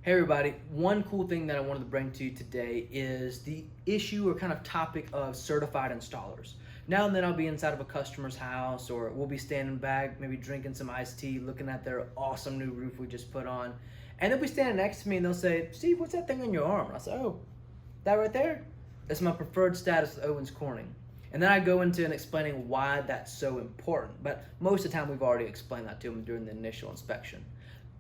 Hey everybody, one cool thing that I wanted to bring to you today is the issue or kind of topic of certified installers. Now and then I'll be inside of a customer's house, or we'll be standing back, maybe drinking some iced tea, looking at their awesome new roof we just put on. And they'll be standing next to me and they'll say, "Steve, what's that thing on your arm?" And I say, "Oh, that right there? That's my preferred status with Owens Corning." And then I go into and explaining why that's so important. But most of the time we've already explained that to them during the initial inspection.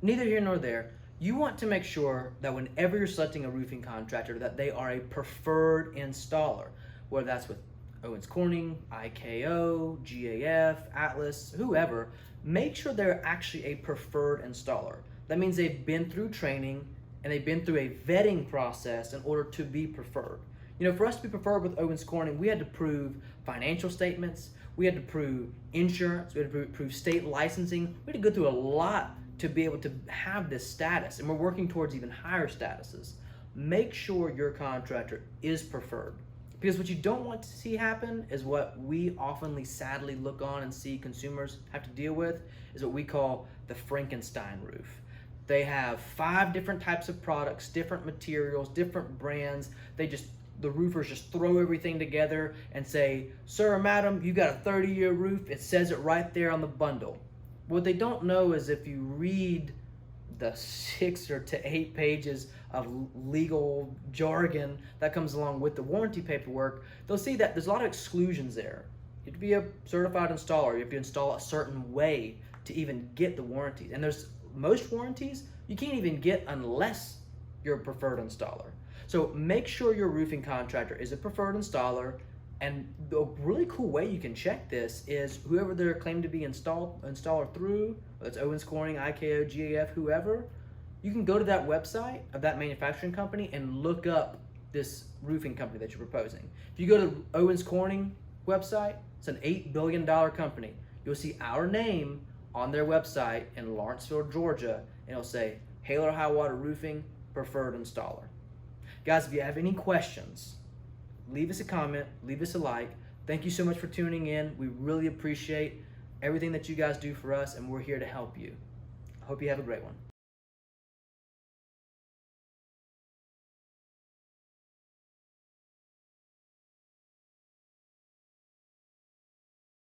Neither here nor there. You want to make sure that whenever you're selecting a roofing contractor that they are a preferred installer, whether that's with Owens Corning, IKO, GAF, Atlas, whoever. Make sure they're actually a preferred installer. That means they've been through training and they've been through a vetting process in order to be preferred. You know, for us to be preferred with Owens Corning, we had to prove financial statements, we had to prove insurance, we had to prove state licensing. We had to go through a lot to be able to have this status, and we're working towards even higher statuses. Make sure your contractor is preferred, because what you don't want to see happen is what we oftenly sadly look on and see consumers have to deal with, is what we call the Frankenstein roof. They have 5 different types of products, different materials, different brands. The roofers just throw everything together and say, "Sir or madam, you got a 30-year roof. It says it right there on the bundle." What they don't know is if you read the 6 to 8 pages of legal jargon that comes along with the warranty paperwork, they'll see that there's a lot of exclusions there. You have to be a certified installer. You have to install a certain way to even get the warranties. And there's most warranties you can't even get unless you're a preferred installer. So make sure your roofing contractor is a preferred installer. And the really cool way you can check this is whoever they're claimed to be installer through, whether it's Owens Corning, IKO, GAF, whoever, you can go to that website of that manufacturing company and look up this roofing company that you're proposing. If you go to Owens Corning website, it's an $8 billion company. You'll see our name on their website in Lawrenceville, Georgia, and it'll say, "Hail or High Water Roofing, preferred installer." Guys, if you have any questions, leave us a comment, leave us a like. Thank you so much for tuning in. We really appreciate everything that you guys do for us, and we're here to help you. I hope you have a great one.